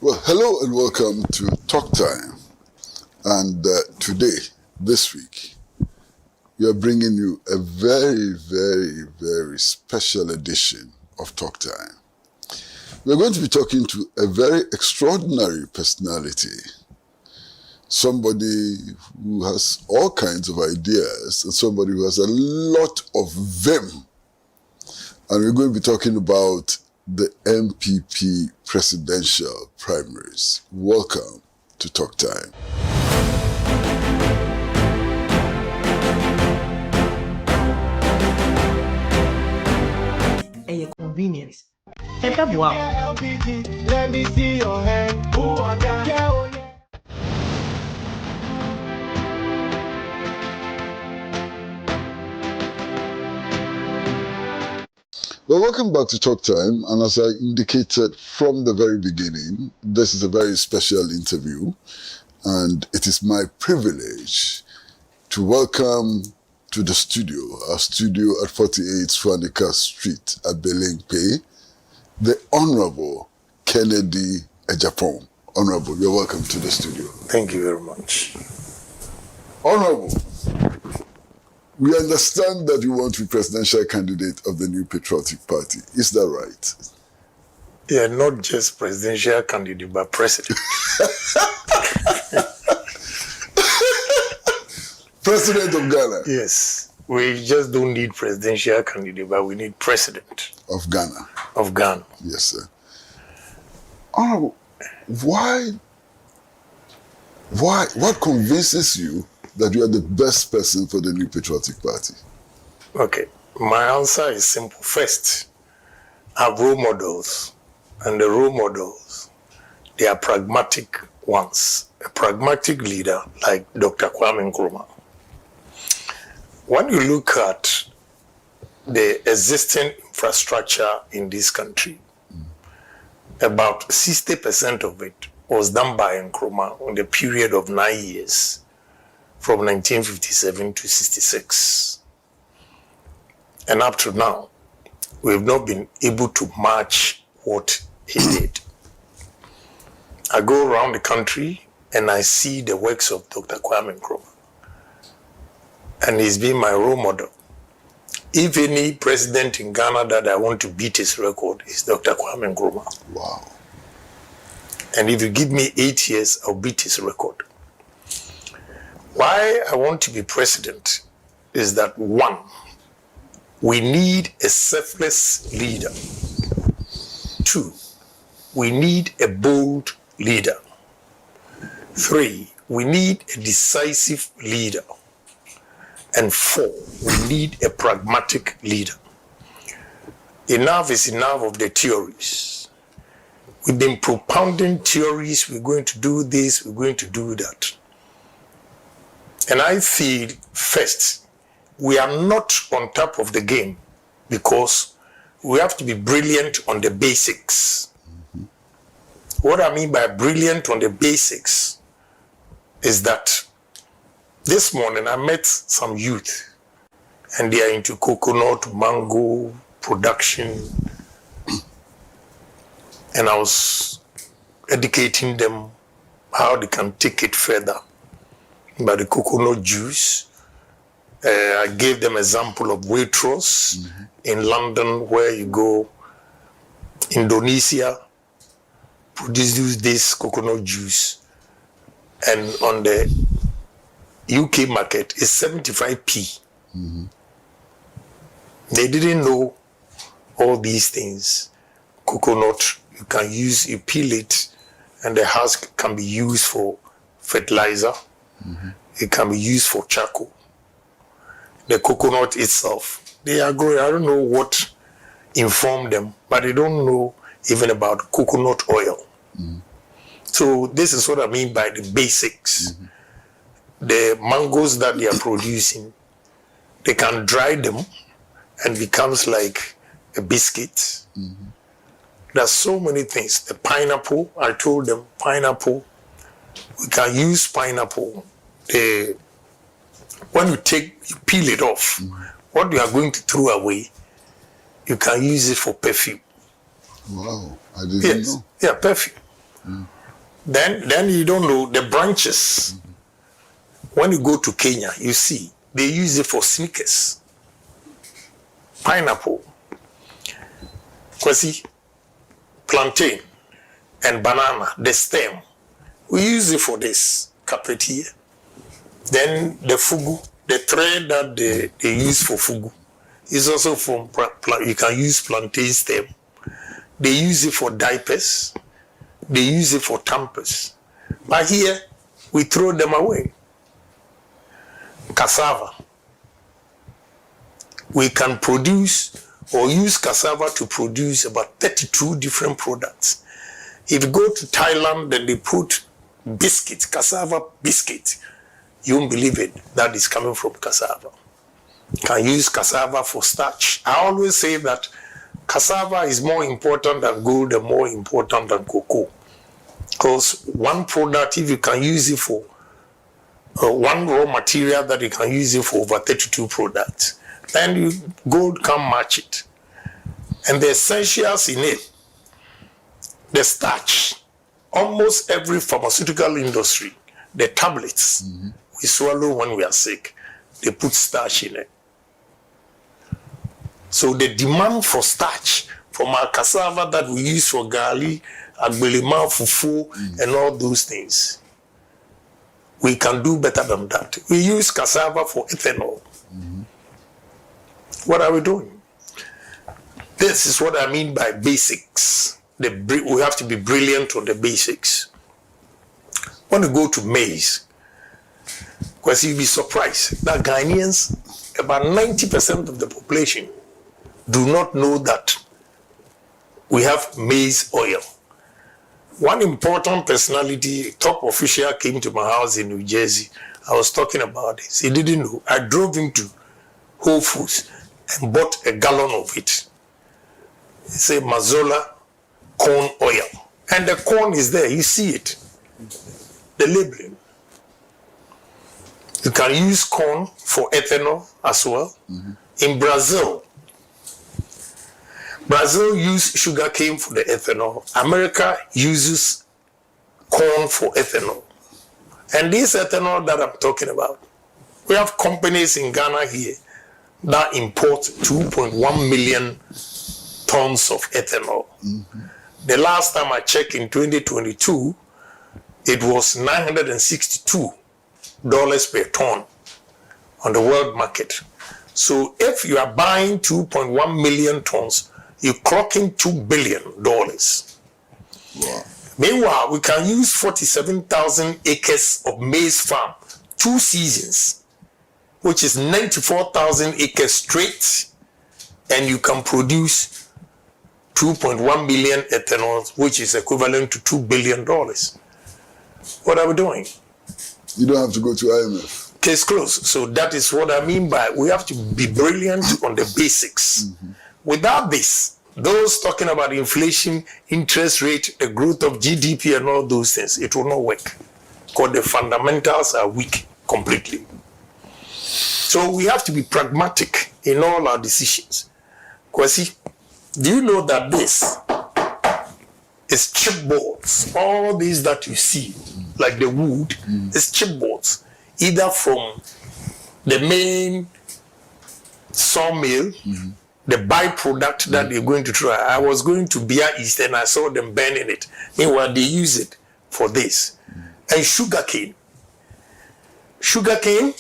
Well, hello and welcome to Talk Time. And this week, we are bringing you a very, very, very special edition of Talk Time. We're going to be talking to a very extraordinary personality, somebody who has all kinds of ideas and somebody who has a lot of vim. And we're going to be talking about the MPP presidential primaries. Welcome to Talk Time. A convenience. Let me see your hand. Who are that? Well, welcome back to Talk Time. And as I indicated from the very beginning, this is a very special interview. And it is my privilege to welcome to the studio, our studio at 48 Swanika Street at Belengpe, the Honorable Kennedy Agyapong. Honorable, you're welcome to the studio. Thank you very much. Honorable, we understand that you want to be presidential candidate of the New Patriotic Party. Is that right? Yeah, not just presidential candidate, but president. President of Ghana? Yes. We just don't need presidential candidate, but we need president. Of Ghana? Of Ghana. Yes, sir. Honorable, what convinces you that you are the best person for the New Patriotic Party? Okay. My answer is simple. First, I have role models. And the role models, they are pragmatic ones. A pragmatic leader like Dr. Kwame Nkrumah. When you look at the existing infrastructure in this country, about 60% of it was done by Nkrumah in the period of 9 years, from 1957 to 66. And up to now, we've not been able to match what he did. I go around the country and I see the works of Dr. Kwame Nkrumah. And he's been my role model. If any president in Ghana that I want to beat his record is Dr. Kwame Nkrumah. Wow. And if you give me 8 years, I'll beat his record. Why I want to be president is that, one, we need a selfless leader. 2, we need a bold leader. 3, we need a decisive leader. And 4, we need a pragmatic leader. Enough is enough of the theories. We've been propounding theories, we're going to do this, we're going to do that. And I feel, first, we are not on top of the game because we have to be brilliant on the basics. Mm-hmm. What I mean by brilliant on the basics is that this morning I met some youth and they are into coconut, mango production. And I was educating them how they can take it further by the coconut juice. I gave them example of Waitrose in London, where you go, Indonesia produces this coconut juice, and on the UK market is 75p. Mm-hmm. They didn't know all these things. Coconut, you can use, you peel it, and the husk can be used for fertilizer. Mm-hmm. It can be used for charcoal. The coconut itself, they are growing. I don't know what informed them, but they don't know even about coconut oil. Mm-hmm. So this is what I mean by the basics. Mm-hmm. The mangoes that they are producing, they can dry them and becomes like a biscuit. Mm-hmm. There's so many things. The pineapple, I told them, pineapple, we can use pineapple. When you peel it off, what you are going to throw away, you can use it for perfume. Wow, I didn't know. Yeah, perfume. Then you don't know the branches. When you go to Kenya, you see they use it for sneakers. Pineapple, Kwesi, plantain, and banana, the stem. We use it for this carpet here. Then the fugu, the thread that they use for fugu, is also from, you can use plantain stem. They use it for diapers. They use it for tampers. But here, we throw them away. Cassava. We can produce or use cassava to produce about 32 different products. If you go to Thailand, then they put biscuit, cassava biscuit. You won't believe it. That is coming from cassava. Can use cassava for starch. I always say that cassava is more important than gold and more important than cocoa. Because one product, if you can use it for one raw material, that you can use it for over 32 products, then gold can match it. And the essentials in it, the starch, almost every pharmaceutical industry, the tablets we swallow when we are sick, they put starch in it. So the demand for starch from our cassava that we use for garli, agbelima, fufu, and all those things, we can do better than that. We use cassava for ethanol. What are we doing? This is what I mean by basics. We have to be brilliant on the basics. When you go to maize, because you'll be surprised that Ghanaians, about 90% of the population, do not know that we have maize oil. One important personality, top official, came to my house in New Jersey. I was talking about this. He didn't know. I drove him to Whole Foods and bought a gallon of it. He said Mazola corn oil. And the corn is there. You see it. The labeling. You can use corn for ethanol as well. In Brazil uses sugarcane for the ethanol. America uses corn for ethanol. And this ethanol that I'm talking about, we have companies in Ghana here that import 2.1 million tons of ethanol. The last time I checked in 2022, it was $962 per ton on the world market. So if you are buying 2.1 million tons, you're clocking $2 billion. Wow. Meanwhile, we can use 47,000 acres of maize farm, 2 seasons, which is 94,000 acres straight, and you can produce 2.1 million ethanol, which is equivalent to $2 billion. What are we doing? You don't have to go to IMF. Case closed. So that is what I mean by we have to be brilliant on the basics. Without this, those talking about inflation, interest rate, the growth of GDP and all those things, it will not work. Because the fundamentals are weak completely. So we have to be pragmatic in all our decisions. Kwesi, do you know that this is chipboards? All these that you see, like the wood, is chipboards, either from the main sawmill, the byproduct that they're going to try. I was going to Bia East and I saw them burning it. Meanwhile, they use it for this. And sugarcane. Sugarcane,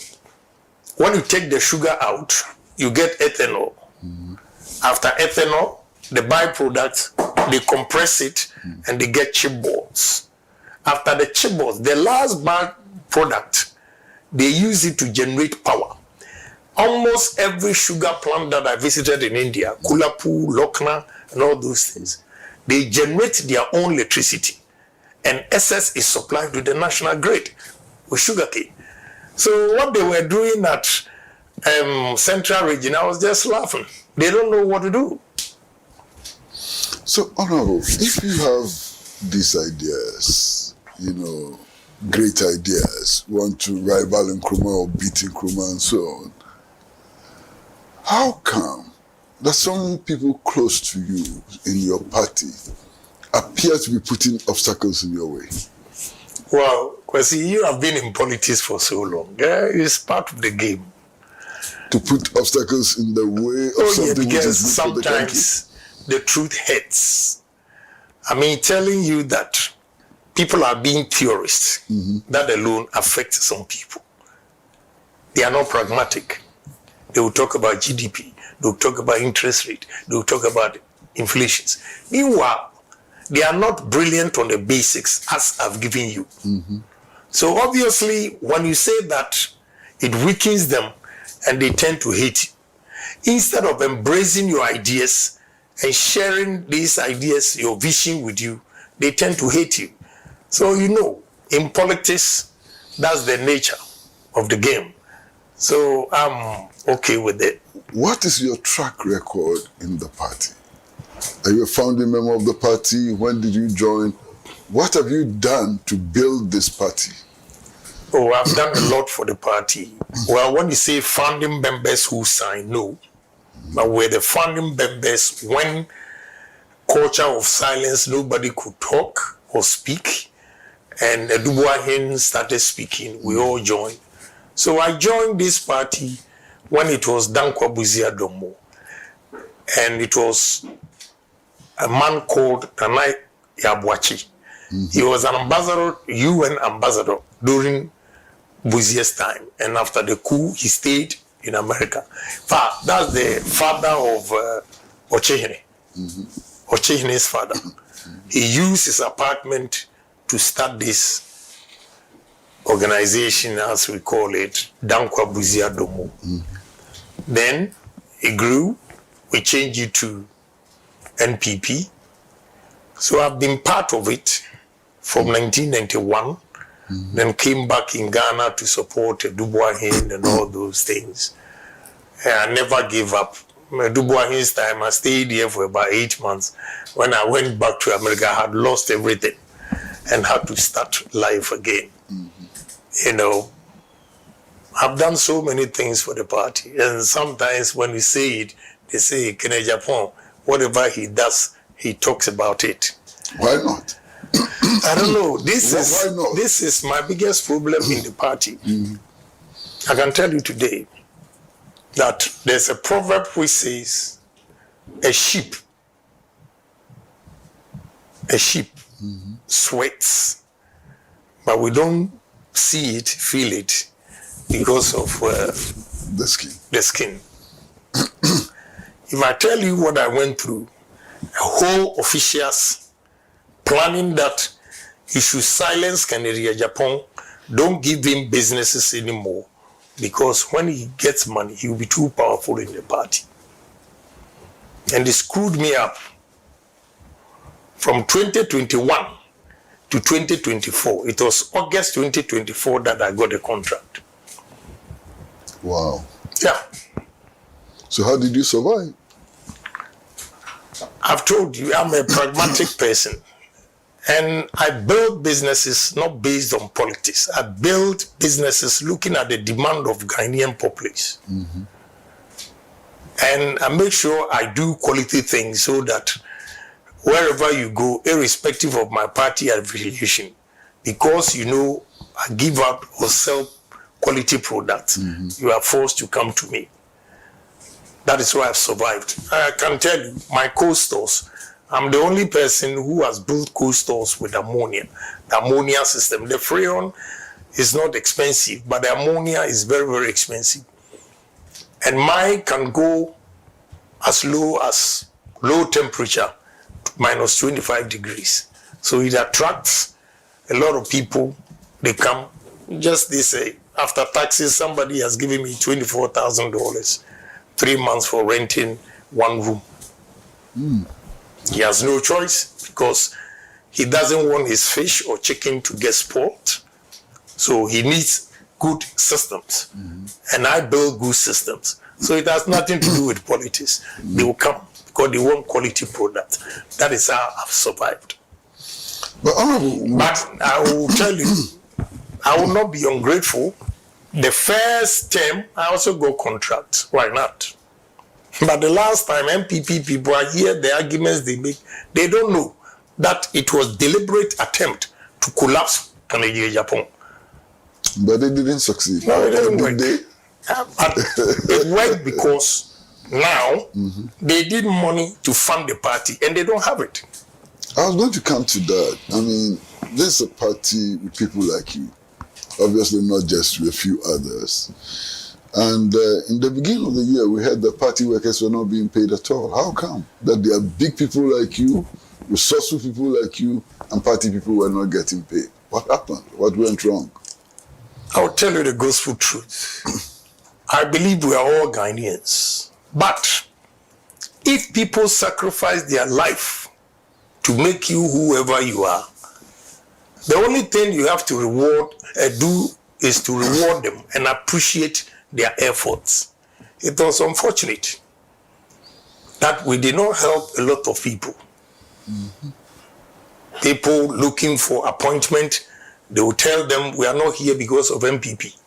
when you take the sugar out, you get ethanol. After ethanol, the byproduct, they compress it and they get chipboards. After the chipboards, the last byproduct, they use it to generate power. Almost every sugar plant that I visited in India, Kulapu, Lokna, and all those things, they generate their own electricity. And excess is supplied to the national grid with sugarcane. So what they were doing at Central Region, I was just laughing. They don't know what to do. So, Honorable, if you have these ideas, great ideas, want to rival Nkrumah or beat Nkrumah and so on, how come that some people close to you in your party appear to be putting obstacles in your way? Well, Kwesi, you have been in politics for so long. It's part of the game. To put obstacles in the way of something which because is good for the country? sometimes the truth hurts. I mean, telling you that people are being purists, that alone affects some people. They are not pragmatic. They will talk about GDP. They will talk about interest rate. They will talk about inflations. Meanwhile, they are not brilliant on the basics as I've given you. So obviously, when you say that, it weakens them and they tend to hate you. Instead of embracing your ideas and sharing these ideas, your vision with you, they tend to hate you. So, you know, in politics, that's the nature of the game. So I'm okay with it. What is your track record in the party? Are you a founding member of the party? When did you join? What have you done to build this party? Oh, I've done a lot for the party. Well, when you say founding members who signed, no. But we're the founding members when culture of silence, nobody could talk or speak. And Dubois started speaking, we all joined. So I joined this party when it was Dankwa Buzia Domo. And it was a man called Tanai Yabwachi. He was an ambassador, UN ambassador during Buzia's time. And after the coup, he stayed in America. That's the father of Ochehine. Ochehine's father. He used his apartment to start this organization, as we call it, Dankwa Buzia Domo. Then it grew. We changed it to NPP. So I've been part of it from 1991. Then came back in Ghana to support Dubois and all those things. And I never gave up. Dubois time, I stayed here for about 8 months. When I went back to America, I had lost everything and had to start life again. You know, I've done so many things for the party. And sometimes when we say it, they say, Agyapong, whatever he does, he talks about it. Why not? I don't know. Why This is my biggest problem in the party. I can tell you today that there's a proverb which says, a sheep sweats, but we don't see it, feel it, because of The skin. the skin. If I tell you what I went through, a whole officials planning that you should silence Kennedy Agyapong, don't give him businesses anymore, because when he gets money, he will be too powerful in the party. And they screwed me up. From 2021 to 2024, it was August 2024 that I got a contract. Wow. Yeah. So how did you survive? I've told you, I'm a pragmatic person. And I build businesses not based on politics. I build businesses looking at the demand of Ghanaian population. And I make sure I do quality things so that wherever you go, irrespective of my party affiliation, because you know I give out or sell quality products, you are forced to come to me. That is why I've survived. I can tell you, my co-stores, I'm the only person who has built co-stores with ammonia, the ammonia system. The freon is not expensive, but the ammonia is very, very expensive. And mine can go as low as low temperature, minus 25 degrees. So it attracts a lot of people. They come, just they say, after taxes, somebody has given me $24,000, 3 months for renting one room. He has no choice because he doesn't want his fish or chicken to get spoiled. So he needs good systems. And I build good systems. So it has nothing to do with politics. They will come because they want quality product. That is how I've survived. But Honorable, But I will tell you, I will not be ungrateful. The first term, I also got contract. Why not? But the last time, MPP people are here, the arguments they make, they don't know. that it was deliberate attempt to collapse Agyapong. But they didn't succeed. No, it didn't work. Did they? But it worked because now they need money to fund the party and they don't have it. I was going to come to that. I mean, this is a party with people like you. Obviously not just with a few others. And in the beginning of the year, we heard the party workers were not being paid at all. How come? That there are big people like you, resourceful people like you, and party people were not getting paid. What happened? What went wrong? I'll tell you the gospel truth. I believe we are all Ghanaians. But if people sacrifice their life to make you whoever you are, the only thing you have to do is to reward them and appreciate their efforts. It was unfortunate that we did not help a lot of people. People looking for appointment, they will tell them we are not here because of MPP.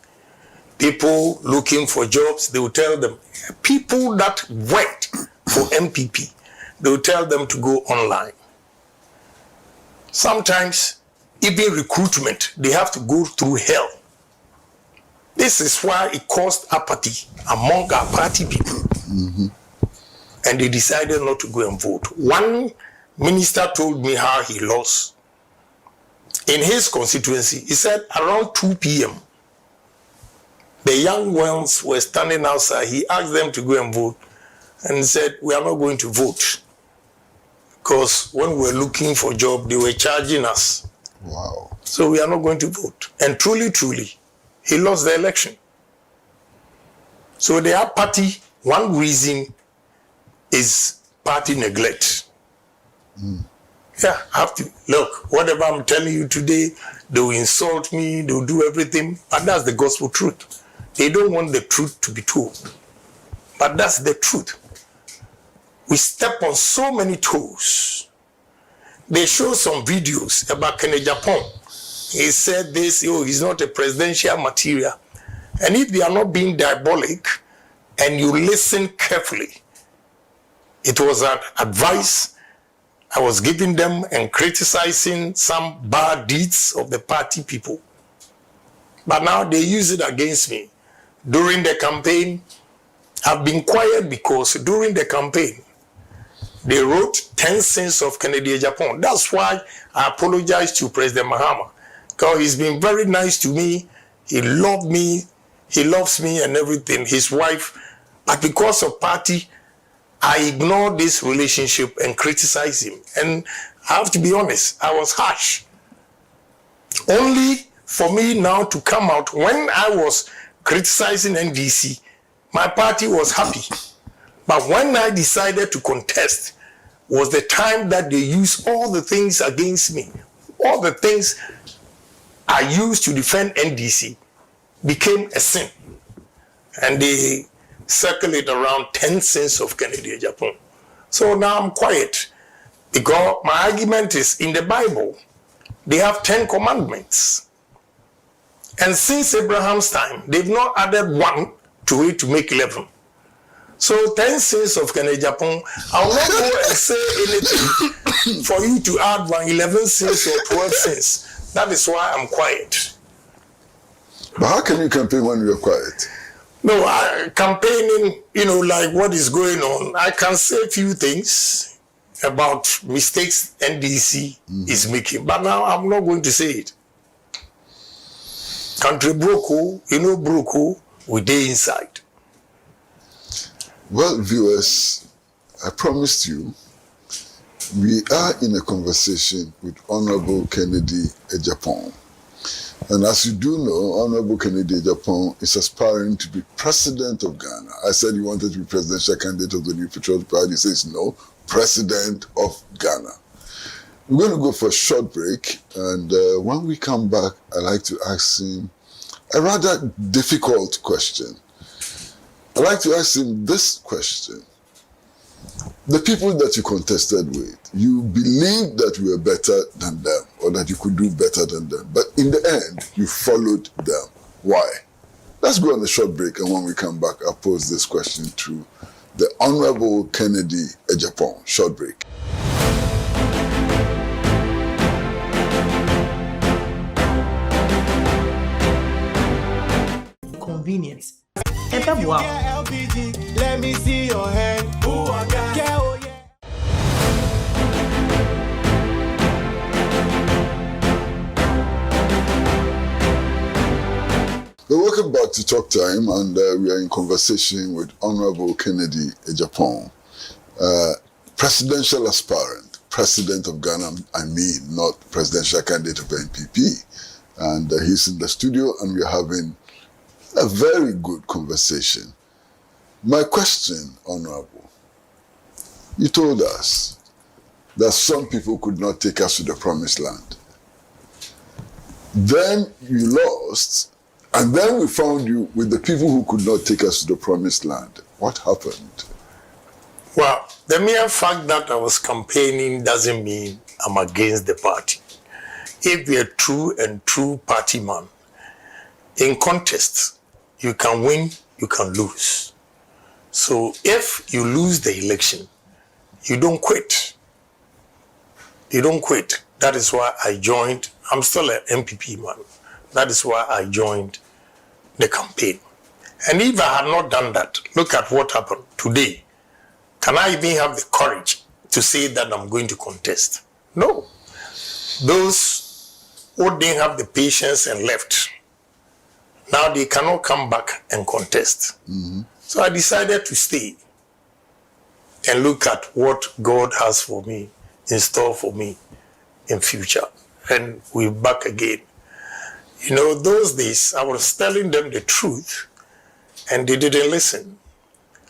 People looking for jobs, they will tell them. People that worked for MPP, they will tell them to go online. Sometimes, even recruitment, they have to go through hell. This is why it caused apathy among our party people. And they decided not to go and vote. One minister told me how he lost. In his constituency, he said around 2 p.m., the young ones were standing outside. He asked them to go and vote and said, we are not going to vote. Because when we were looking for a job, they were charging us. Wow. So we are not going to vote. And truly, he lost the election. So the party, one reason is party neglect. Yeah, I have to, look, whatever I'm telling you today, they will insult me, they will do everything, but that's the gospel truth. They don't want the truth to be told. But that's the truth. We step on so many toes. They show some videos about Agyapong. He said this, he's not a presidential material. And if they are not being diabolic and you listen carefully, it was an advice I was giving them and criticizing some bad deeds of the party people. But now they use it against me. During the campaign, I've been quiet because during the campaign, they wrote 10 sins of Agyapong. That's why I apologize to President Mahama, because he's been very nice to me. He loved me. He loves me and everything, his wife. But because of party, I ignored this relationship and criticized him. And I have to be honest, I was harsh. Only for me now to come out, when I was criticizing NDC, my party was happy. But when I decided to contest, was the time that they used all the things against me. All the things I used to defend NDC became a sin. And they circulate around 10 sins of Agyapong. So now I'm quiet. Because my argument is, in the Bible, they have 10 commandments. And since Abraham's time, they've not added one to it to make 11. So 10 sins of Agyapong, I'll not go and say anything for you to add 11 sins or 12 sins. That is why I'm quiet. But how can you campaign when you're quiet? No, campaigning, like what is going on, I can say a few things about mistakes NDC is making. But now I'm not going to say it. Country broke, broke, we day inside. Well, viewers, I promised you, we are in a conversation with Honorable Kennedy Agyapong. And as you do know, Honorable Kennedy Agyapong is aspiring to be president of Ghana. I said he wanted to be presidential candidate of the New Patriotic Party. He says no, president of Ghana. We're going to go for a short break. And when we come back, I'd like to ask him a rather difficult question. I'd like to ask him this question. The people that you contested with, you believed that you were better than them or that you could do better than them. But in the end, you followed them. Why? Let's go on a short break, and when we come back, I'll pose this question to the Honorable Kennedy Agyapong. Short break. convenience. Wow. LPG, let me see your hand. Ooh, I got yeah, oh, yeah. So welcome back to Talk Time, and we are in conversation with Honorable Kennedy Agyapong, presidential aspirant, president of Ghana, not presidential candidate of NPP. And he's in the studio, and we're having a very good conversation. My question, Honorable, you told us that some people could not take us to the promised land. Then you lost, and then we found you with the people who could not take us to the promised land. What happened? Well, the mere fact that I was campaigning doesn't mean I'm against the party. If you're a true party man, in contest, you can win, you can lose. So if you lose the election, you don't quit. You don't quit. That is why I joined. I'm still an MPP man. That is why I joined the campaign. And if I had not done that, look at what happened today. Can I even have the courage to say that I'm going to contest? No. Those who didn't have the patience and left, now they cannot come back and contest. Mm-hmm. So I decided to stay and look at what God has for me, in store for me in future. And we're back again. You know, those days I was telling them the truth and they didn't listen.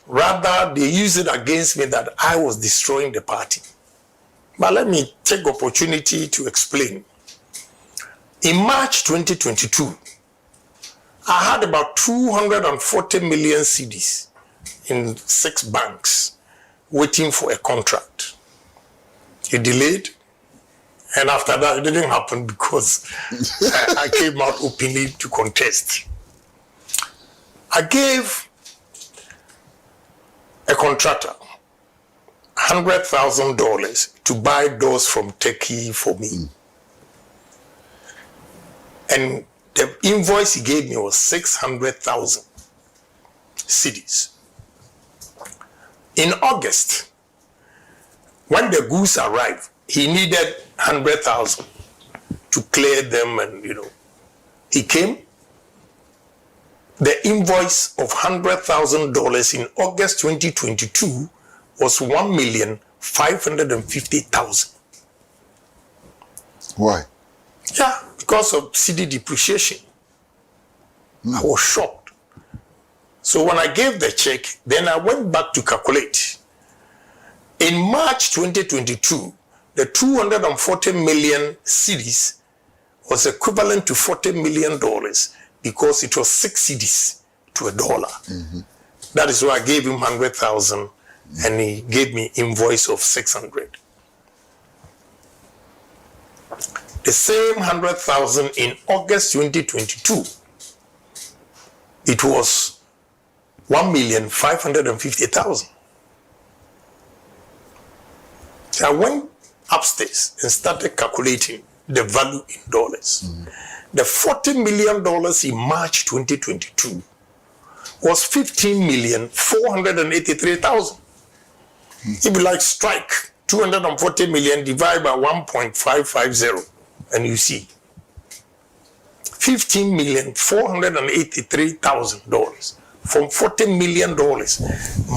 Rather, they used it against me that I was destroying the party. But let me take opportunity to explain. In March 2022, I had about 240 million cedis in 6 banks waiting for a contract. It delayed, and after that, it didn't happen because I came out openly to contest. I gave a contractor $100,000 to buy doors from Turkey for me. And the invoice he gave me was 600,000 cedis. In August, when the goods arrived, he needed 100,000 to clear them, and he came. The invoice of $100,000 in August 2022 was 1,550,000. Why? Yeah, because of cedi depreciation. I was shocked. So when I gave the check, then I went back to calculate. In March 2022, the 240 million cedis was equivalent to $40 million because it was 6 cedis to $1. Mm-hmm. That is why I gave him 100,000 and he gave me invoice of 600. The same 100,000 in August 2022, it was 1,550,000. So I went upstairs and started calculating the value in dollars. Mm-hmm. The $40 million in March 2022 was 15,483,000. If you like, strike 240 million divided by 1.550, and you see $15,483,000 from $40 million.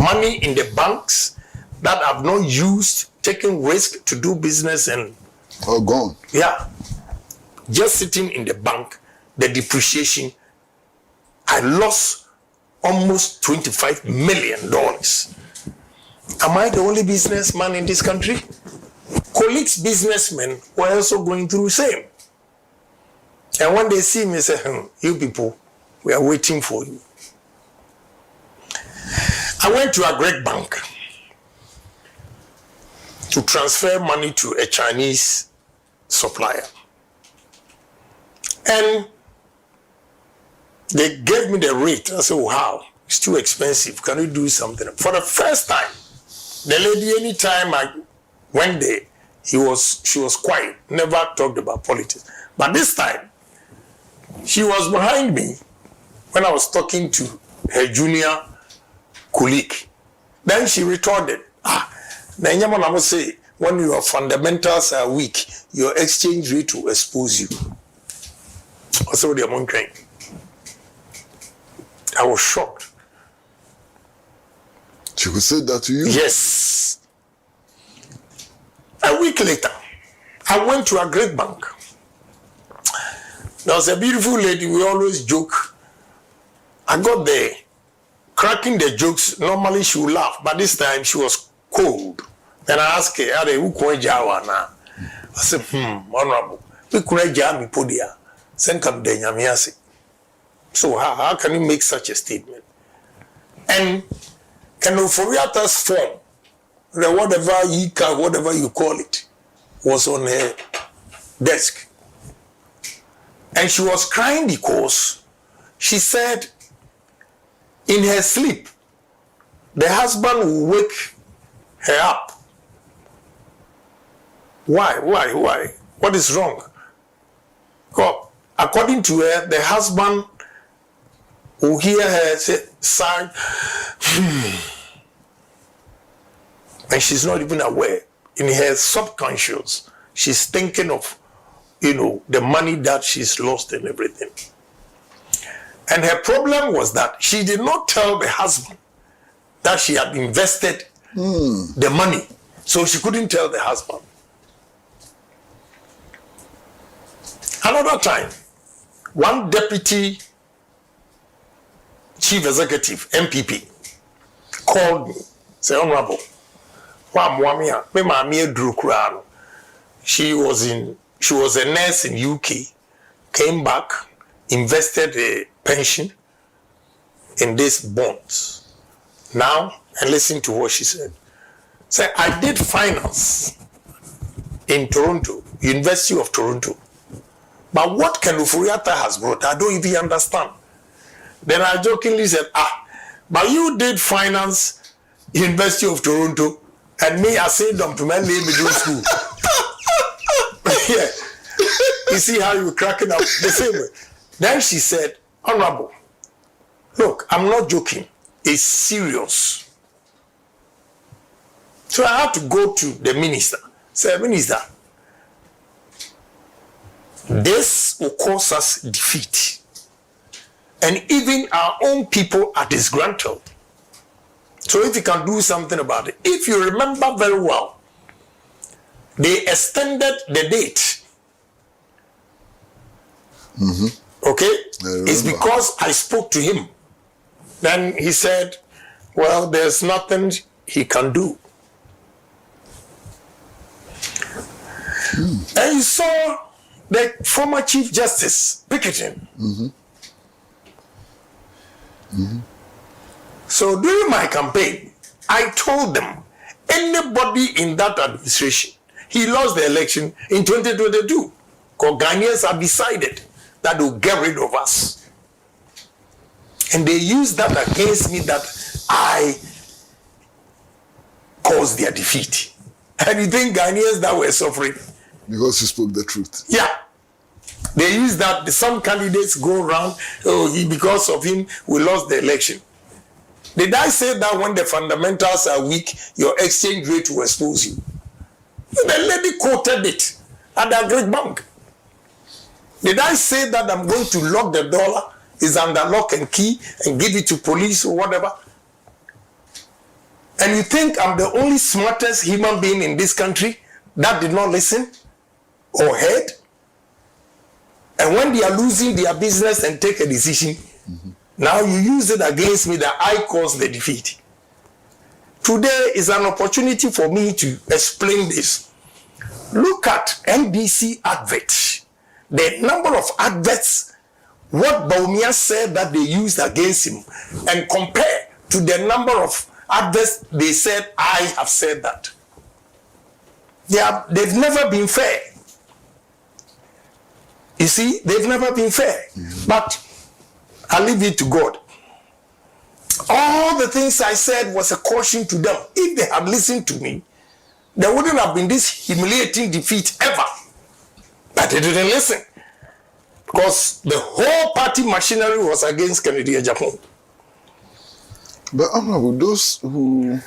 Money in the banks that I've not used, taking risk to do business, and all gone. Yeah. Just sitting in the bank, the depreciation, I lost almost $25 million. Am I the only businessman in this country? Colleagues, businessmen were also going through the same. And when they see me, they say, you people, we are waiting for you. I went to a Greek bank to transfer money to a Chinese supplier. And they gave me the rate. I said, wow, it's too expensive. Can you do something? For the first time, the lady, anytime I went there, she was quiet, never talked about politics. But this time, she was behind me when I was talking to her junior colleague. Then she retorted, Nanyama Namo say, when your fundamentals are weak, your exchange rate will expose you. Also, the among crying. I was shocked. She would say that to you? Yes. A week later, I went to a great bank. There was a beautiful lady, we always joke. I got there, cracking the jokes. Normally she would laugh, but this time she was cold. Then I asked her, who could I said, honorable, we could me podia. Send come de. So how can you make such a statement? And can Oforiata's form, whatever you call it, was on her desk. And she was crying because she said in her sleep, the husband will wake her up. Why? What is wrong? God, according to her, the husband will hear her say, sigh, and she's not even aware. In her subconscious, she's thinking of, the money that she's lost and everything. And her problem was that she did not tell the husband that she had invested the money. So she couldn't tell the husband. Another time, one deputy chief executive, MPP, called me, said, Honorable, she was a nurse in UK, came back, invested a pension in these bonds. Now, and listen to what she said. Say, I did finance in Toronto, University of Toronto. But what Ken Oforiatta has brought, I don't even understand. Then I jokingly said, but you did finance University of Toronto, and me, I said, don't middle school. Yeah. You see how you cracking up the same way. Then she said, Honorable, look, I'm not joking. It's serious. So I had to go to the minister. Say, Minister, this will cause us defeat. And even our own people are disgruntled. So if you can do something about it. If you remember very well, they extended the date. Okay? It's because I spoke to him. Then he said, well, there's nothing he can do. And you saw the former Chief Justice picketing. So during my campaign, I told them, anybody in that administration, he lost the election in 2022 because Ghanaians have decided that they'll get rid of us. And they used that against me, that I caused their defeat. And you think Ghanaians that were suffering? Because you spoke the truth. Yeah. They use that. Some candidates go around, because of him, we lost the election. Did I say that when the fundamentals are weak, your exchange rate will expose you? The lady quoted it at the Great Bank. Did I say that I'm going to lock the dollar, is under lock and key, and give it to police or whatever? And you think I'm the only smartest human being in this country that did not listen or heard? And when they are losing their business and take a decision, now you use it against me that I caused the defeat. Today is an opportunity for me to explain this. Look at NBC adverts. The number of adverts, what Baumia said that they used against him, and compare to the number of adverts they said I have said that. They've never been fair. You see, they've never been fair. But I leave it to God. All the things I said was a caution to them. If they had listened to me, there wouldn't have been this humiliating defeat ever. But they didn't listen. Because the whole party machinery was against Kennedy Agyapong. But Honorable, those who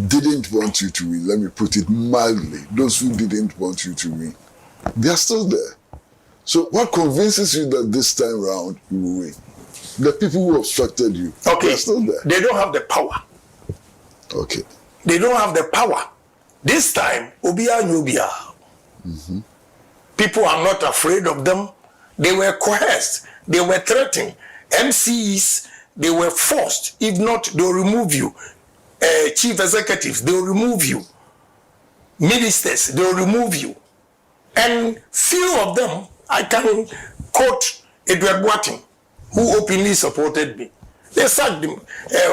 didn't want you to win, let me put it mildly, those who didn't want you to win, they are still there. So what convinces you that this time round you will win? The people who obstructed you, they are still there. They don't have the power. Okay. They don't have the power. This time, Obia Nubia. People are not afraid of them. They were coerced. They were threatened. MCs, they were forced. If not, they'll remove you. Chief executives, they'll remove you. Ministers, they'll remove you. And few of them, I can quote Edward Boating, who openly supported me. They sacked him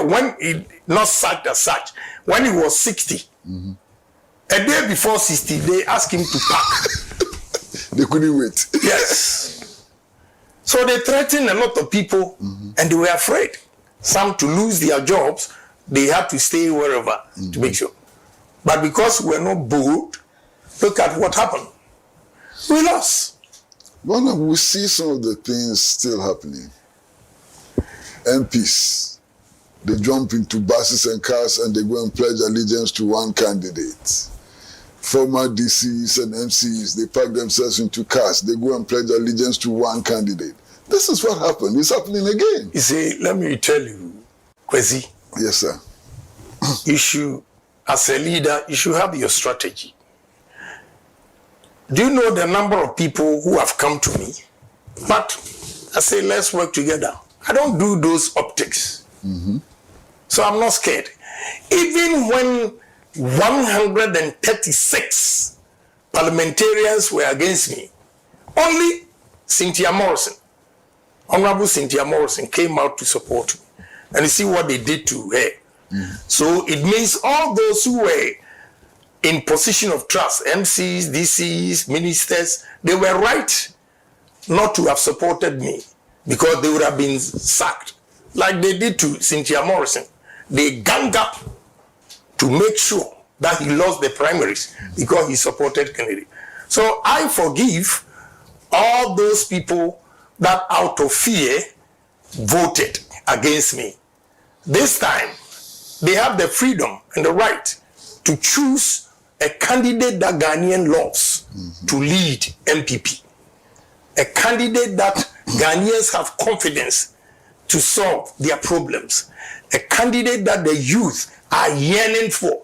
when he not sacked as such. When he was 60, a day before 60, they asked him to pack. They couldn't wait. Yes. So they threatened a lot of people, and they were afraid. Some to lose their jobs, they had to stay wherever to make sure. But because we're not bold, look at what happened. We lost. Well, now we see some of the things still happening. MPs, they jump into buses and cars and they go and pledge allegiance to one candidate. Former DCs and MCs, they pack themselves into cars, they go and pledge allegiance to one candidate. This is what happened. It's happening again. You see, let me tell you, Kwesi. Yes, sir. As a leader, you should have your strategy. Do you know the number of people who have come to me? But I say, let's work together. I don't do those optics. So I'm not scared. Even when 136 parliamentarians were against me, only Cynthia Morrison, Honorable Cynthia Morrison, came out to support me. And you see what they did to her. So it means all those who were in position of trust, MCs, DCs, ministers, they were right not to have supported me because they would have been sacked. Like they did to Cynthia Morrison. They ganged up to make sure that he lost the primaries because he supported Kennedy. So I forgive all those people that out of fear voted against me. This time, they have the freedom and the right to choose a candidate that Ghanaian loves to lead MPP. A candidate that Ghanaians have confidence to solve their problems. A candidate that the youth are yearning for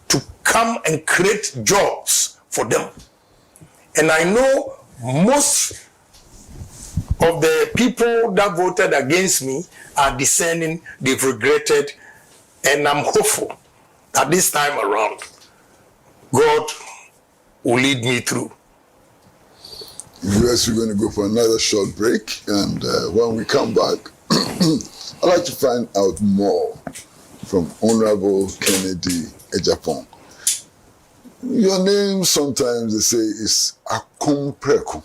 to come and create jobs for them. And I know most of the people that voted against me are discerning, they've regretted, and I'm hopeful that this time around, God will lead me through. US, we're going to go for another short break, and when we come back, I'd like to find out more from Honorable Kennedy Agyapong. Your name sometimes they say is Akompreku.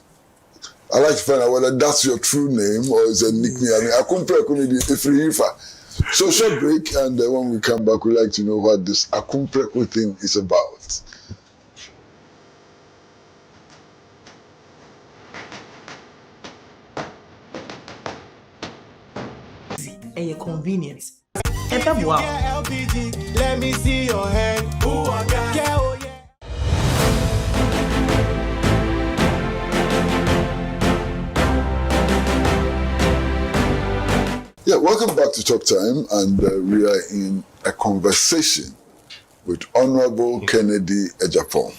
I'd like to find out whether that's your true name or is a nickname. I mean, Akompreku may be Ifrihifa. So short break, and when we come back, we'd like to know what this Akompreku thing is about. A convenience. Wow. LPG, let me see your hand. Ooh, I got oh, yeah. Yeah, welcome back to Talk Time, and we are in a conversation with Honorable Kennedy Agyapong.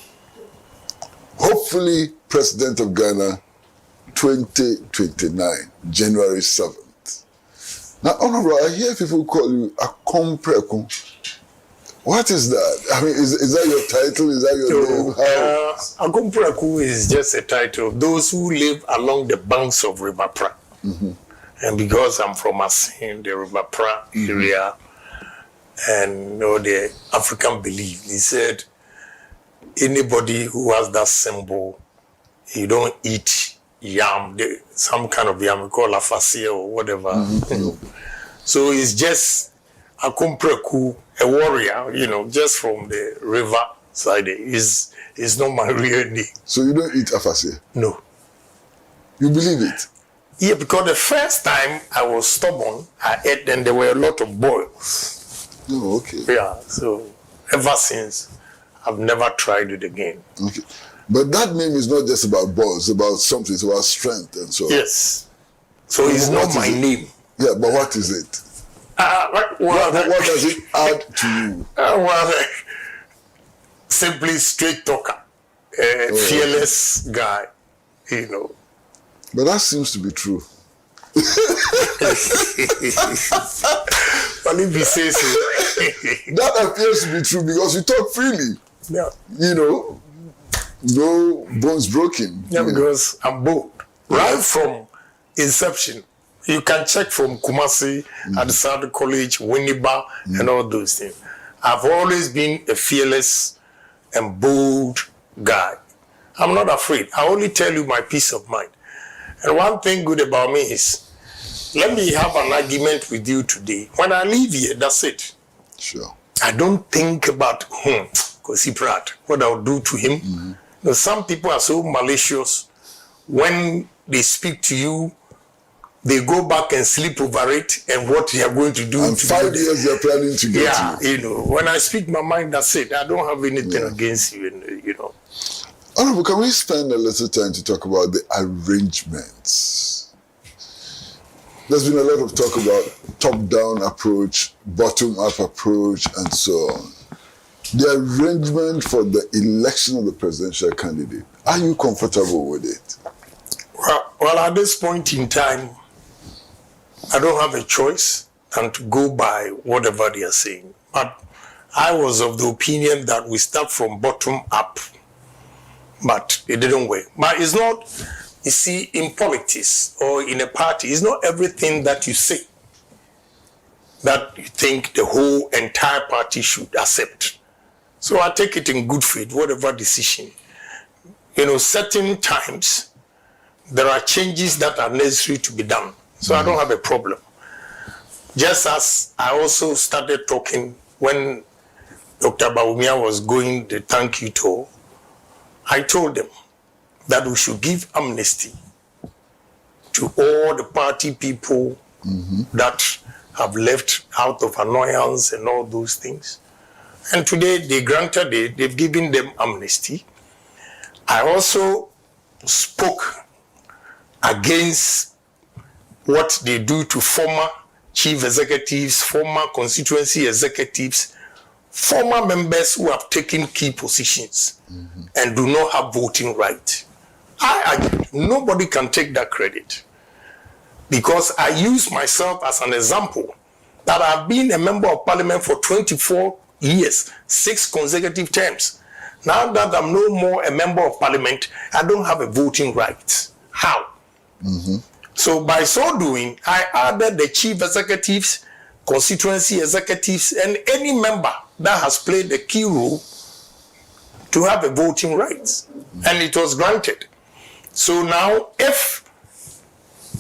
Hopefully, President of Ghana, 2029, January 7th. Now, Honorable, I hear people call you Akompreku. What is that? I mean, is that your title? Is that your name? Akompreku is just a title of those who live along the banks of River Pratt. And because I'm from Asin, the River Pratt area, and the African belief, he said, anybody who has that symbol, you don't eat yam, some kind of yam, we call afasia or whatever. So it's just Akompreku, a warrior, just from the river side. Is not my real name. So you don't eat afasia? No. You believe it? Yeah, because the first time I was stubborn, I ate and there were a lot of boils. Oh, okay. Yeah, so ever since, I've never tried it again. Okay. But that name is not just about balls, it's about something, it's about strength and so on. Yes. So it's not my name. Yeah, but what is it? What does it add to you? Simply straight talker, fearless guy, you know. But that seems to be true. But if he says so. That appears to be true because you talk freely. Yeah. You know, no bones broken. Yeah, because I'm bold. Right from inception. You can check from Kumasi, at South College, Winneba, and all those things. I've always been a fearless and bold guy. I'm not afraid. I only tell you my peace of mind. And one thing good about me is, let me have an argument with you today. When I leave here, that's it. Sure. I don't think about Kwesi Pratt, what I'll do to him. You know, some people are so malicious. When they speak to you, they go back and sleep over it and what they are going to do. And 5 years they're planning to get you. You know, when I speak my mind, that's it. I don't have anything against you, you know. Honorable, can we spend a little time to talk about the arrangements? There's been a lot of talk about top-down approach, bottom-up approach, and so on. The arrangement for the election of the presidential candidate, are you comfortable with it? Well, at this point in time, I don't have a choice than to go by whatever they are saying. But I was of the opinion that we start from bottom up. But it didn't work. But it's not, you see, in politics or in a party, it's not everything that you say that you think the whole entire party should accept. So I take it in good faith, whatever decision. You know, certain times, there are changes that are necessary to be done. So I don't have a problem. Just as I also started talking when Dr. Bawumia was going the thank you tour, I told them that we should give amnesty to all the party people that have left out of annoyance and all those things. And today they granted it, they've given them amnesty. I also spoke against what they do to former chief executives, former constituency executives, former members who have taken key positions and do not have voting right. Nobody can take that credit because I use myself as an example that I've been a member of parliament for 24 years, 6 consecutive terms. Now that I'm no more a member of parliament, I don't have a voting right. How? So by so doing, I added the chief executives, constituency executives, and any member that has played a key role to have a voting right. And it was granted. So now, if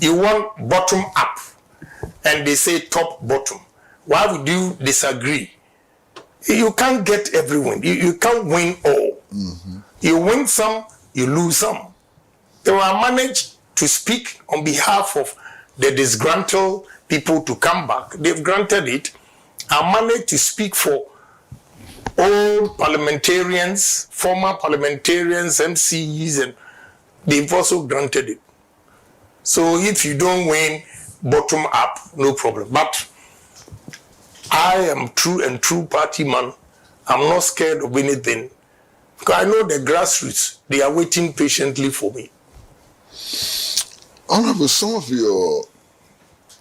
you want bottom up, and they say top bottom, why would you disagree? You can't get everyone. You can't win all. You win some, you lose some. They were managed to speak on behalf of the disgruntled people to come back. They've granted it. I managed to speak for all parliamentarians, former parliamentarians, MCEs, and they've also granted it. So if you don't win bottom up, no problem. But I am true party man. I'm not scared of anything. Because I know the grassroots, they are waiting patiently for me. Honorable, some of your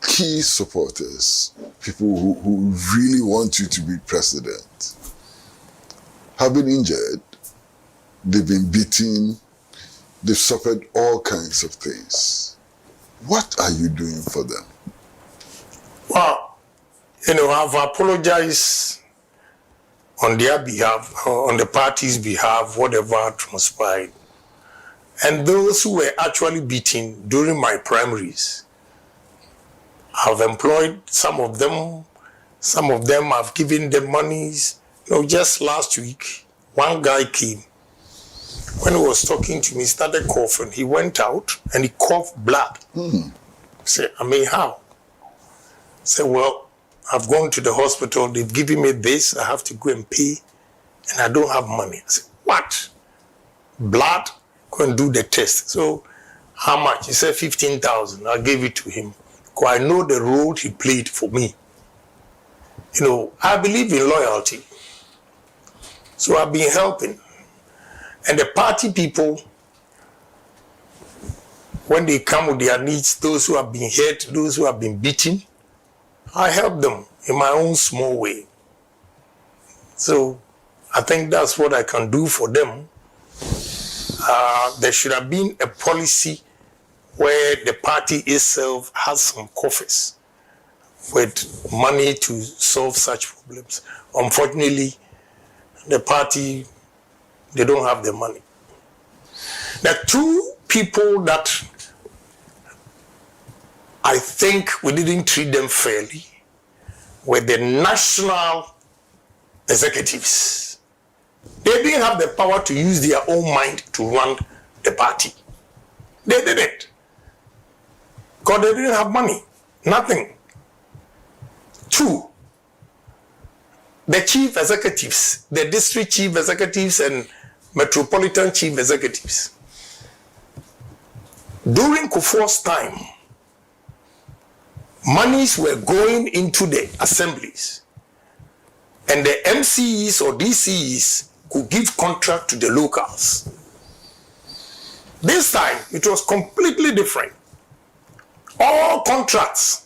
key supporters, people who really want you to be president, have been injured, they've been beaten, they've suffered all kinds of things. What are you doing for them? Well, you know, I've apologized on their behalf, on the party's behalf, whatever transpired. And those who were actually beaten during my primaries, I've employed some of them I've given them monies. You know, just last week, one guy came when he was talking to me, he started coughing. He went out and he coughed blood. I said, I mean, how? I said, well, I've gone to the hospital. They've given me this. I have to go and pay. And I don't have money. I said, what? Blood? Go and do the test. So how much? He said 15,000. I gave it to him. Because I know the role he played for me. You know, I believe in loyalty. So I've been helping. And the party people, when they come with their needs, those who have been hurt, those who have been beaten, I help them in my own small way. So I think that's what I can do for them. There should have been a policy where the party itself has some coffers with money to solve such problems. Unfortunately, the party, they don't have the money. The two people that I think we didn't treat them fairly were the national executives. They didn't have the power to use their own mind to run the party. They didn't. Because they didn't have money. Nothing. Two, the chief executives, the district chief executives and metropolitan chief executives. During Kufuor's time, monies were going into the assemblies, and the MCEs or DCEs could give contract to the locals. This time, it was completely different. All contracts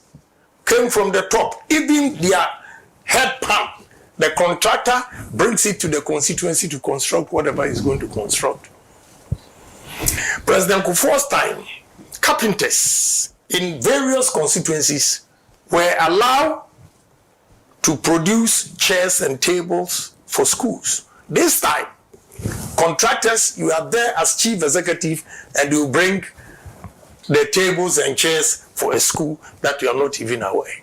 came from the top. Even their head pump, the contractor brings it to the constituency to construct whatever he's going to construct. President Kufuor's time, carpenters in various constituencies were allowed to produce chairs and tables for schools. This time, contractors, you are there as chief executive and you bring the tables and chairs for a school that you are not even aware.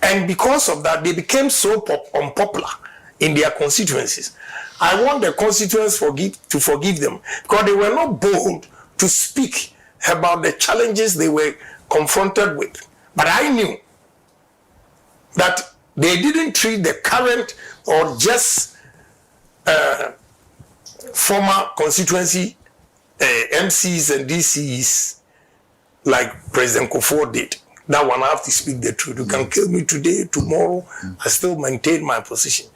And because of that, they became so unpopular in their constituencies. I want the constituents to forgive them because they were not bold to speak about the challenges they were confronted with. But I knew that they didn't treat the current or just former constituency MCs and DCs like President Kufuor did. That one I have to speak the truth. You can kill me today, tomorrow, I still maintain my position.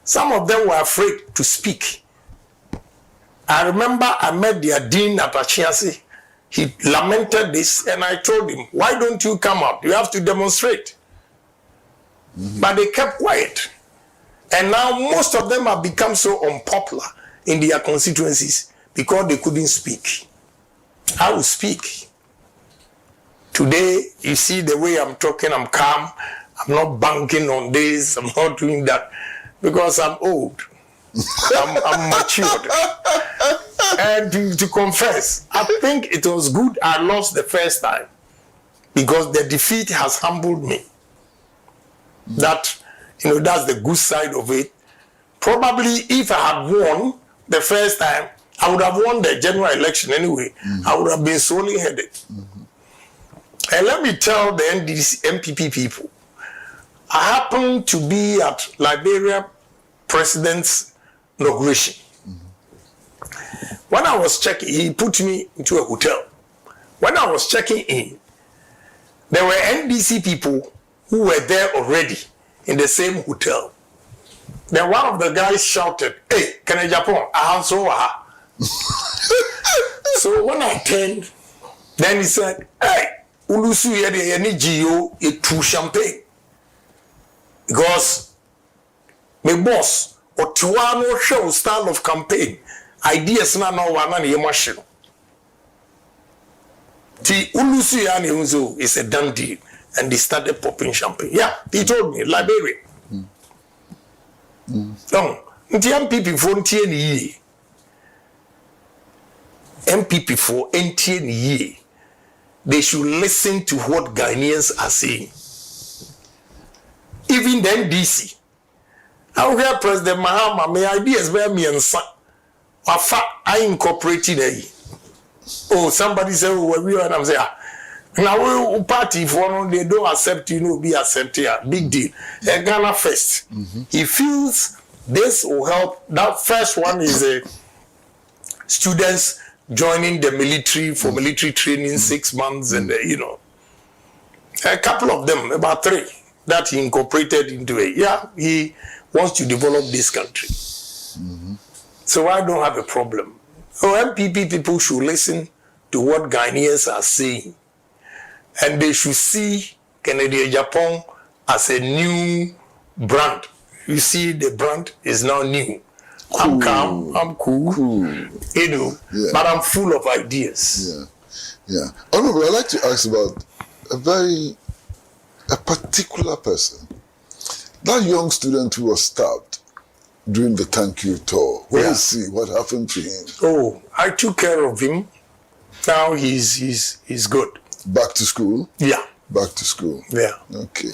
Some of them were afraid to speak. I remember I met their dean at Achiasi. He lamented this and I told him, why don't you come out? You have to demonstrate. But they kept quiet. And now most of them have become so unpopular in their constituencies because they couldn't speak. I will speak. Today, you see the way I'm talking, I'm calm. I'm not banking on this. I'm not doing that because I'm old. I'm matured. And to confess, I think it was good I lost the first time because the defeat has humbled me. That, that's the good side of it. Probably if I had won the first time, I would have won the general election anyway. I would have been solely headed. And let me tell the MPP people, I happened to be at Liberia President's inauguration. When I was checking, he put me into a hotel. When I was checking in, there were NDC people who were there already in the same hotel. Then one of the guys shouted, "Hey, can Agyapong, So when I turned, then he said, "Hey, Ulusu yede yeni GO itu champagne." Because my boss, or Tuano show style of campaign, ideas na no wana ni machine. Ti Ulusu yani unzo is a done deal. And they started popping champagne. Yeah, he told me, Liberia. No, MPP for NTN MPP for NTN they should listen to what Ghanaians are saying. Even then, DC. I will hear President Mahama, my ideas were me and son. I incorporated a. Oh, somebody said, oh, we are, and I'm saying, now we party for they don't accept, be accepted. Big deal. Ghana first. He feels this will help. That first one is students joining the military for military training 6 months, and a couple of them, about 3, that he incorporated into it. Yeah, he wants to develop this country. So I don't have a problem. MPP people should listen to what Ghanaians are saying. And they should see Kennedy Agyapong as a new brand. You see, the brand is now new. Cool. I'm calm, I'm cool. But I'm full of ideas. Yeah. Honorable, I'd like to ask about a particular person. That young student who was stabbed during the thank you tour. Where is he? What happened to him? Oh, I took care of him. Now he's good. Back to school? Yeah. Back to school? Yeah. Okay.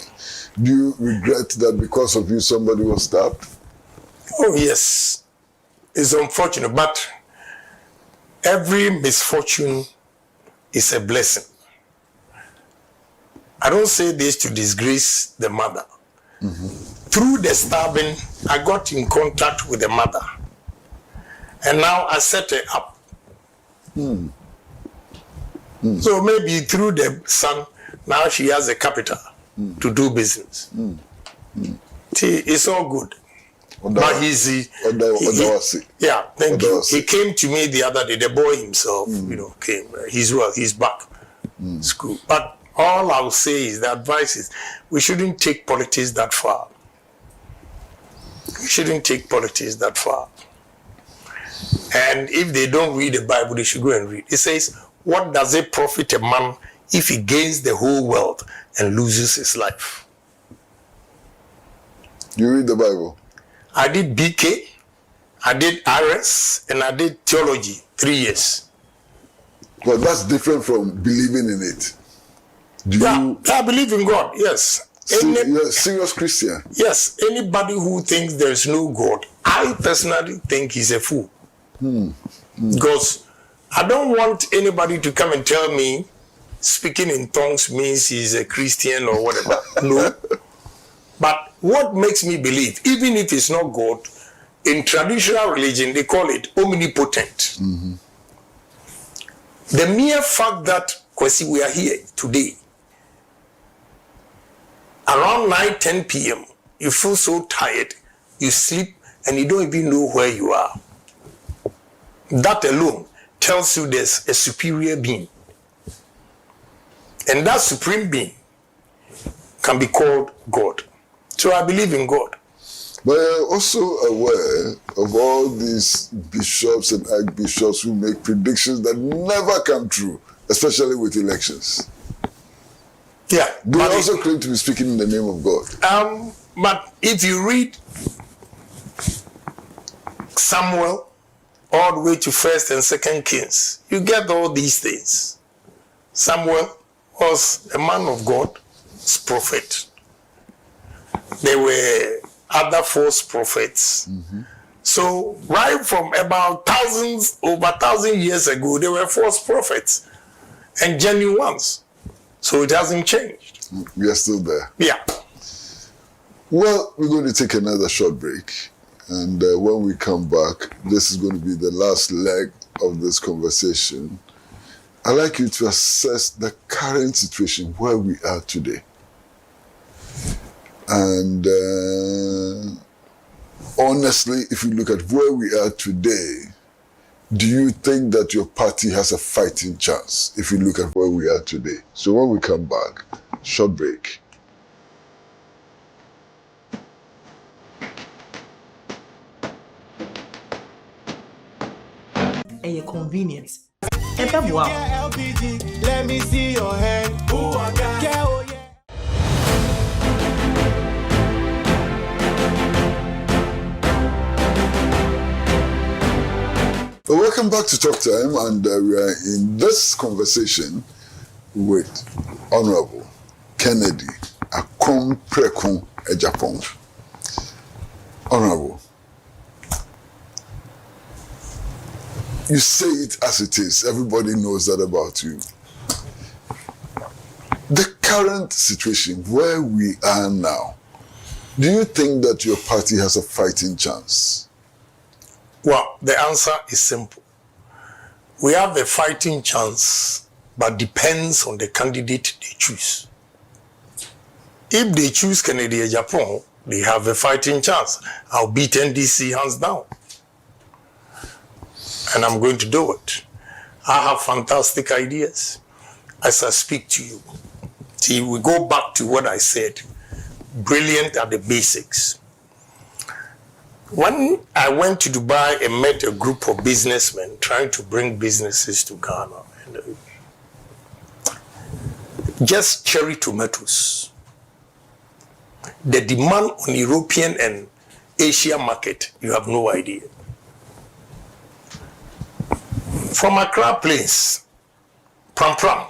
Do you regret that because of you somebody was stabbed? Oh, yes. It's unfortunate, but every misfortune is a blessing. I don't say this to disgrace the mother. Through the stabbing, I got in contact with the mother. And now I set her up. So maybe through the son, now she has a capital to do business. See, it's all good. But thank you. He came to me the other day, the boy himself, came. He's well, he's back. School. But all I'll say is the advice is we shouldn't take politics that far. We shouldn't take politics that far. And if they don't read the Bible, they should go and read. It says, what does it profit a man if he gains the whole world and loses his life? You read the Bible? I did BK, I did RS, and I did theology 3 years. Well, that's different from believing in it. I believe in God, yes. You're a serious Christian? Yes. Anybody who thinks there's no God, I personally think he's a fool. Because I don't want anybody to come and tell me speaking in tongues means he's a Christian or whatever. No. But what makes me believe, even if it's not God, in traditional religion, they call it omnipotent. The mere fact that, Kwesi, we are here today, around 9-10 p.m., you feel so tired, you sleep, and you don't even know where you are. That alone tells you there's a superior being. And that supreme being can be called God. So I believe in God. But you're also aware of all these bishops and archbishops who make predictions that never come true, especially with elections. Yeah. They also claim to be speaking in the name of God. But if you read Samuel all the way to 1st and 2nd Kings, you get all these things. Samuel was a man of God's prophet. There were other false prophets. So right from about over 1,000 years ago, there were false prophets and genuine ones. So it hasn't changed. We are still there. Yeah. Well, we're going to take another short break. And when we come back, this is going to be the last leg of this conversation. I'd like you to assess the current situation where we are today. And honestly, if you look at where we are today, do you think that your party has a fighting chance if you look at where we are today? So when we come back, short break. A convenience. Wow. LPG, let me see your hand. Ooh, I got Well, welcome back to Talk Time, and we are in this conversation with Honorable Kennedy Agyapong. Honorable, You say it as it is. Everybody knows that about you. The current situation, where we are now, do you think that your party has a fighting chance? Well, the answer is simple. We have a fighting chance, but depends on the candidate they choose. If they choose Kennedy Agyapong, they have a fighting chance. I'll beat NDC hands down. And I'm going to do it. I have fantastic ideas as I speak to you. See, we go back to what I said. Brilliant at the basics. When I went to Dubai and met a group of businessmen trying to bring businesses to Ghana, and just cherry tomatoes. The demand on European and Asia market, you have no idea. From Accra Place, Pram Pram,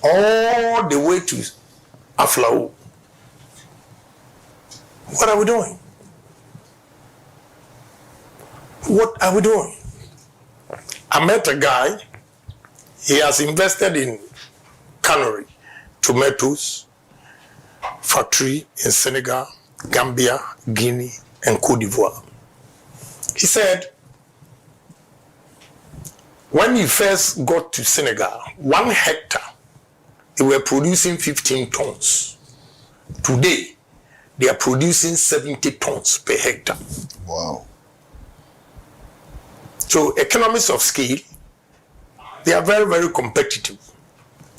all the way to Aflao. What are we doing? What are we doing? I met a guy, he has invested in cannery, tomatoes, factory in Senegal, Gambia, Guinea, and Cote d'Ivoire. He said, when he first got to Senegal, 1 hectare, they were producing 15 tons. Today, they are producing 70 tons per hectare. Wow. So economies of scale, they are very, very competitive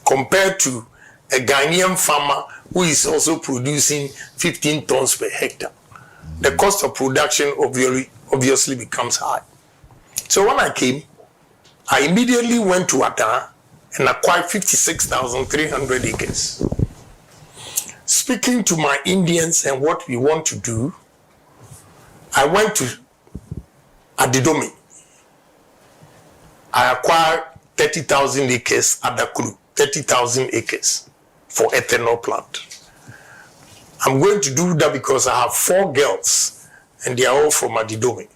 compared to a Ghanaian farmer who is also producing 15 tons per hectare. The cost of production obviously becomes high. So when I came, I immediately went to Ada and acquired 56,300 acres. Speaking to my Indians and what we want to do, I went to Adidomi. I acquired 30,000 acres at Dakuru, 30,000 acres for ethanol plant. I'm going to do that because I have 4 girls and they are all from Adidomi.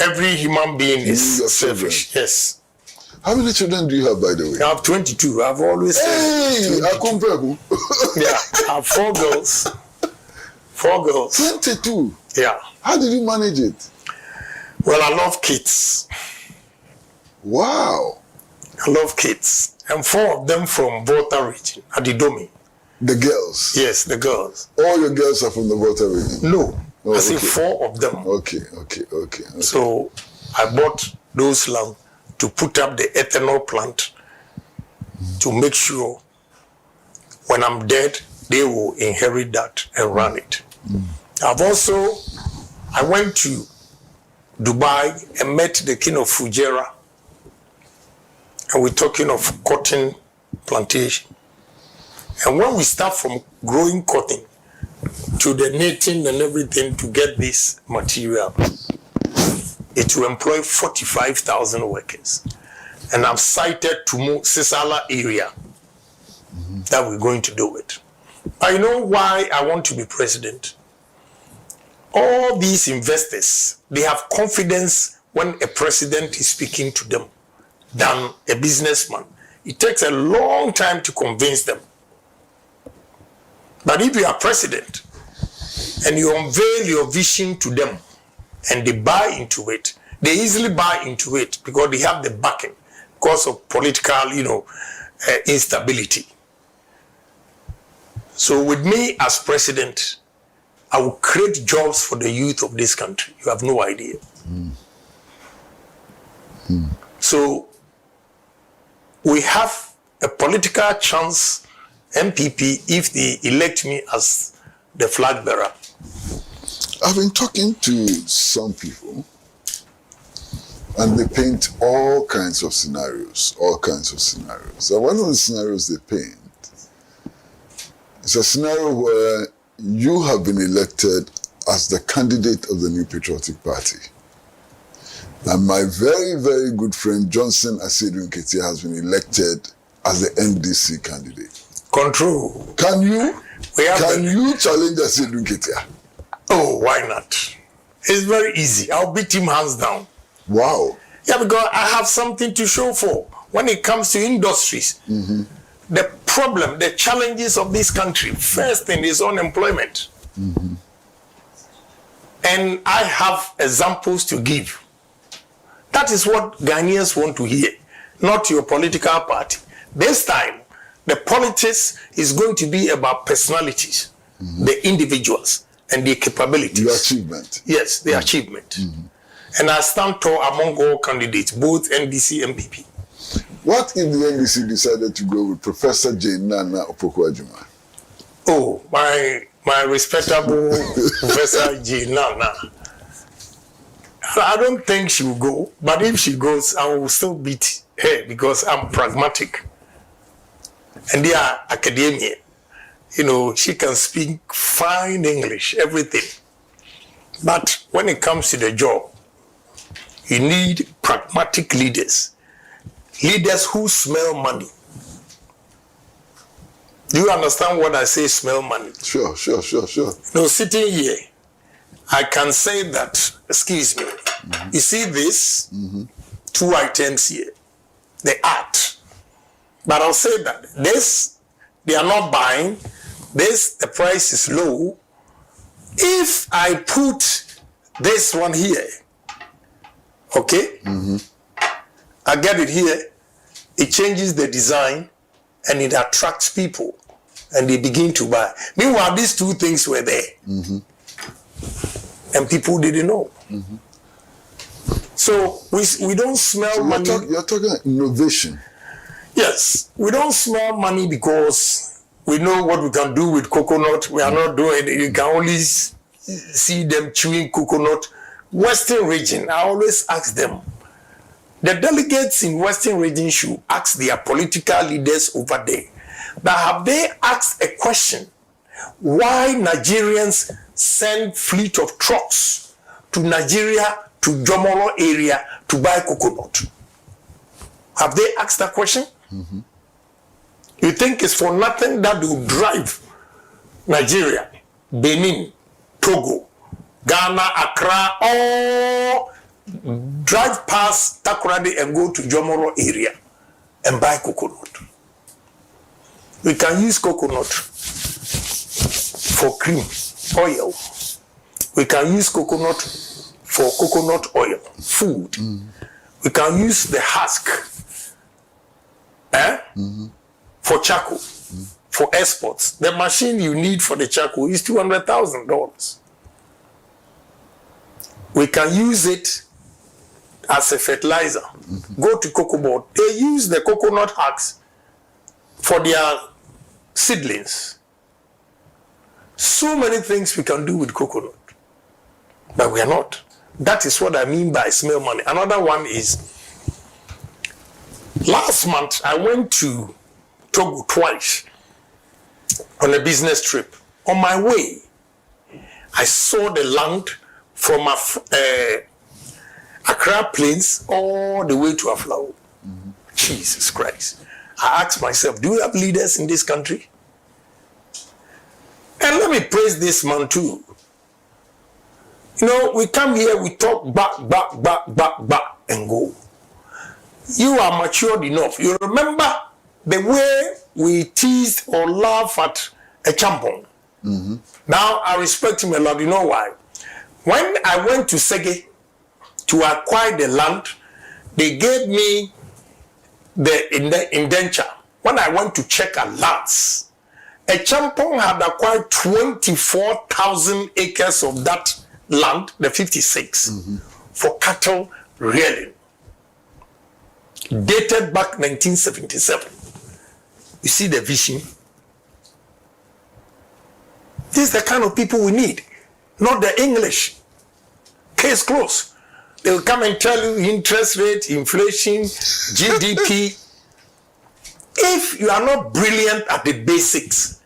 Every human being is selfish. Yes. How many children do you have, by the way? I have 22. I've always Hey, I compare. Yeah, I have 4 girls. 4 girls. 22? Yeah. How did you manage it? Well, I love kids. Wow. I love kids. And 4 of them from Volta region, Adidomi. The girls? Yes, the girls. All your girls are from the Volta region? No. Oh, I say okay. 4 of them. Okay. So I bought those land to put up the ethanol plant to make sure when I'm dead, they will inherit that and run it. I went to Dubai and met the king of Fujairah, and we're talking of cotton plantation. And when we start from growing cotton to the knitting and everything to get this material, it will employ 45,000 workers. And I've cited Tumu Sisala area that we're going to do it. I know why I want to be president. All these investors, they have confidence when a president is speaking to them than a businessman. It takes a long time to convince them. But if you are president and you unveil your vision to them and they buy into it, they easily buy into it because they have the backing because of political, instability. So with me as president, I will create jobs for the youth of this country. You have no idea. So we have a political chance, MPP, if they elect me as the flag bearer. I've been talking to some people and they paint all kinds of scenarios. And one of the scenarios they paint is a scenario where you have been elected as the candidate of the New Patriotic Party. And my very, very good friend Johnson Asiedu Nketia has been elected as the NDC candidate. Control. Can you challenge Asiedu Nketia? Oh, why not? It's very easy. I'll beat him hands down. Wow. Yeah, because I have something to show for. When it comes to industries, the problem, the challenges of this country, first thing is unemployment. And I have examples to give. That is what Ghanaians want to hear, not your political party. This time, the politics is going to be about personalities, the individuals, and their capabilities. Your achievement. Yes, the achievement. And I stand tall among all candidates, both NDC and PP. What if the NDC decided to go with Professor J. Nana Opoku-Ajuma? Oh, my respectable Professor J. Nana. I don't think she will go, but if she goes, I will still beat her because I'm pragmatic. And they are academia. You know, she can speak fine English, everything. But when it comes to the job, you need pragmatic leaders. Leaders who smell money. Do you understand what I say, smell money? Sure. No, sitting here, I can say that, excuse me, you see this, two items here, the art. But I'll say that this, they are not buying, this, the price is low. If I put this one here, okay, I get it here, it changes the design and it attracts people and they begin to buy. Meanwhile, these two things were there and people didn't know. So we don't smell So money. you're talking innovation. Yes, we don't smell money because we know what we can do with coconut. We are not doing it. You can only see them chewing coconut. Western region, I always ask them, the delegates in Western region should ask their political leaders over there, that have they asked a question, why Nigerians send fleet of trucks to Nigeria, to Jomoro area to buy coconut? Have they asked that question? You think it's for nothing that will drive Nigeria, Benin, Togo, Ghana, Accra, all drive past Takoradi and go to Jomoro area and buy coconut. We can use coconut for cream, oil. We can use coconut for coconut oil, food. We can use the husk for charcoal, for exports. The machine you need for the charcoal is $200,000. We can use it as a fertilizer. Go to cocoa board. They use the coconut husks for their seedlings. So many things we can do with coconut, but we are not. That is what I mean by smell money. Another one is, last month I went to Togo twice on a business trip. On my way, I saw the land from Accra Plains all the way to Aflao. Jesus Christ. I asked myself, do we have leaders in this country? And let me praise this man too. You know, we come here, we talk back, and go. You are matured enough. You remember the way we teased or laughed at Agyapong. Now, I respect him a lot. You know why? When I went to Sege to acquire the land, they gave me the indenture. When I went to check our lands, Agyapong had acquired 24,000 acres of that land, the 56, for cattle rearing. Dated back 1977. You see the vision? This is the kind of people we need, not the English. Case closed. They will come and tell you interest rate, inflation, GDP. If you are not brilliant at the basics,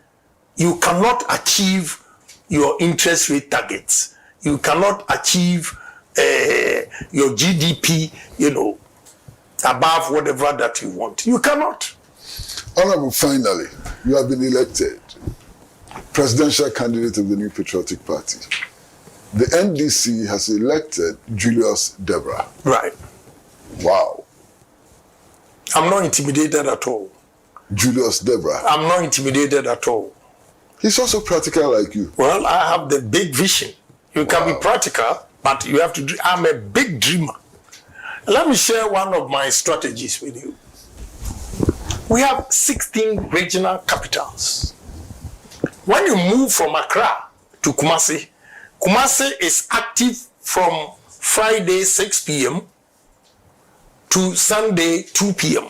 you cannot achieve your interest rate targets. You cannot achieve your GDP, above whatever that you want. You cannot. Honorable, finally, you have been elected presidential candidate of the New Patriotic Party. The NDC has elected Julius Deborah. Right. Wow. I'm not intimidated at all. Julius Debra. I'm not intimidated at all. He's also practical like you. Well, I have the big vision. You can be practical, but you have to do. I'm a big dreamer. Let me share one of my strategies with you. We have 16 regional capitals. When you move from Accra to Kumasi, Kumasi is active from Friday 6 p.m. to Sunday 2 p.m.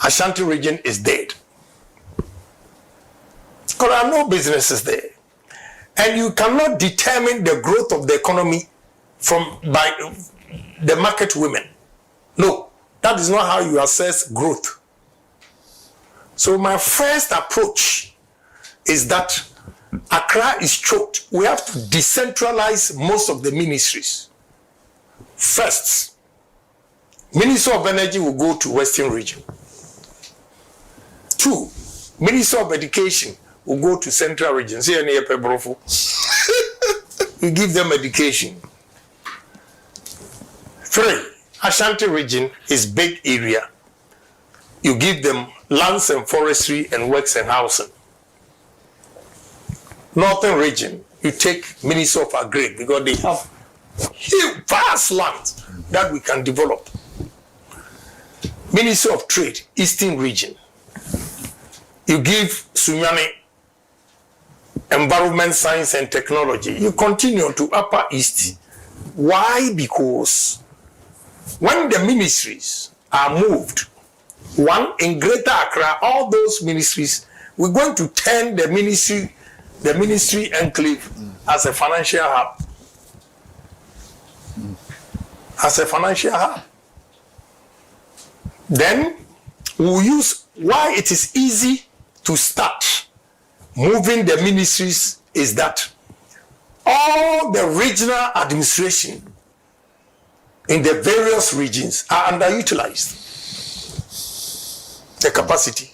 Ashanti region is dead. Because there are no businesses there. And you cannot determine the growth of the economy by the market women. No, that is not how you assess growth. So my first approach is that Accra is choked. We have to decentralize most of the ministries. First, Minister of Energy will go to Western Region. 2, Minister of Education will go to Central Region. See any Brofo? You give them education. 3, Ashanti Region is big area. You give them lands and forestry and works and housing. Northern Region, you take Minister of Agri because they have huge, vast lands that we can develop. Minister of Trade, Eastern Region. You give Sunyani Environment, Science and Technology. You continue to Upper East. Why? Because when the ministries are moved, one in Greater Accra, all those ministries, we're going to turn the ministry enclave as a financial hub. As a financial hub. Then we'll use why it is easy to start moving the ministries is that all the regional administration in the various regions are underutilized. The capacity.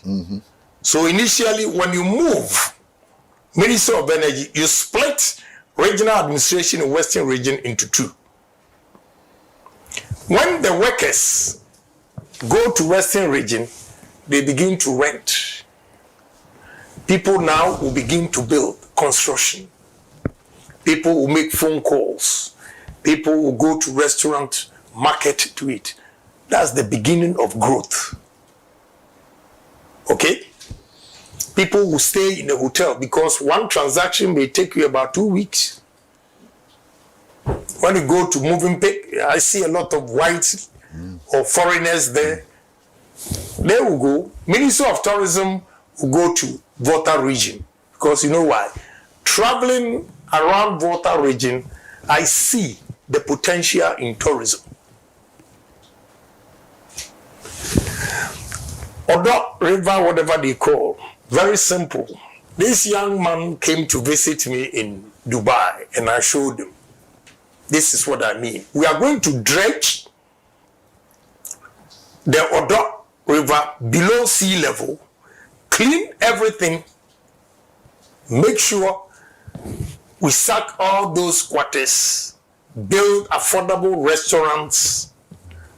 So initially when you move Minister of Energy, you split regional administration in Western Region into 2. When the workers go to Western Region, they begin to rent. People now will begin to build construction. People will make phone calls. People will go to restaurant, market to eat. That's the beginning of growth. Okay? People will stay in a hotel because one transaction may take you about 2 weeks. When you go to Movenpick, I see a lot of whites or foreigners there. They will go. Minister of Tourism will go to Volta region because you know why? Traveling around Volta region, I see the potential in tourism. Odo River, whatever they call, very simple. This young man came to visit me in Dubai and I showed him. This is what I mean. We are going to dredge the Odo River below sea level, clean everything, make sure we sack all those quarters, build affordable restaurants,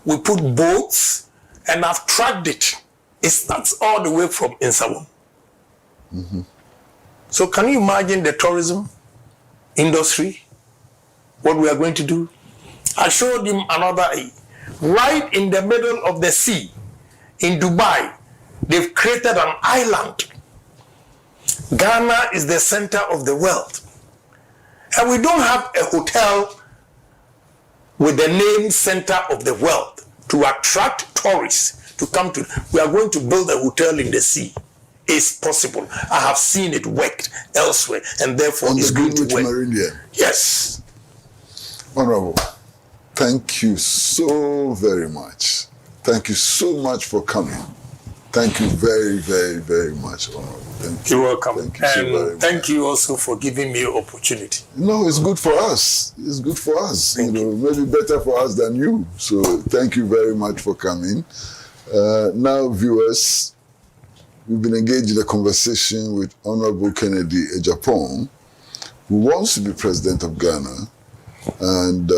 we put boats, and I've tracked it. It starts all the way from Insawam. So can you imagine the tourism industry? What we are going to do? I showed him another right in the middle of the sea in Dubai. They've created an island. Ghana is the center of the world. And we don't have a hotel with the name center of the world to attract tourists to come to. We are going to build a hotel in the sea. It's possible. I have seen it worked elsewhere, and therefore it's going to work. Meridian. Yes. Honorable, thank you so very much. Thank you so much for coming. Thank you very, very, very much, Honorable. Thank you. You're welcome. Thank you so very much. Thank you also for giving me opportunity. No, it's good for us. It's good for us. Thank you. Maybe better for us than you. So thank you very much for coming. Now, viewers, we've been engaged in a conversation with Honorable Kennedy Agyapong, who wants to be president of Ghana, and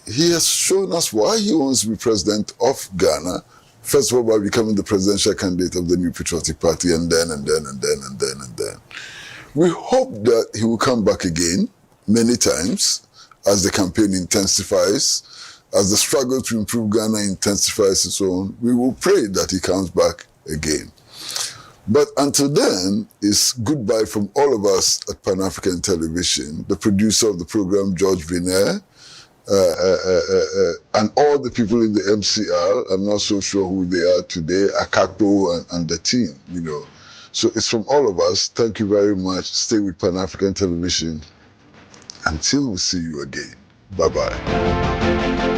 he has shown us why he wants to be president of Ghana. First of all, by becoming the presidential candidate of the New Patriotic Party, and then. We hope that he will come back again many times as the campaign intensifies, as the struggle to improve Ghana intensifies and so on. We will pray that he comes back again. But until then, it's goodbye from all of us at Pan-African Television, the producer of the program, George Viner, and all the people in the MCR. I'm not so sure who they are today, Akakpo and the team, you know. So it's from all of us. Thank you very much. Stay with Pan-African Television. Until we see you again. Bye-bye.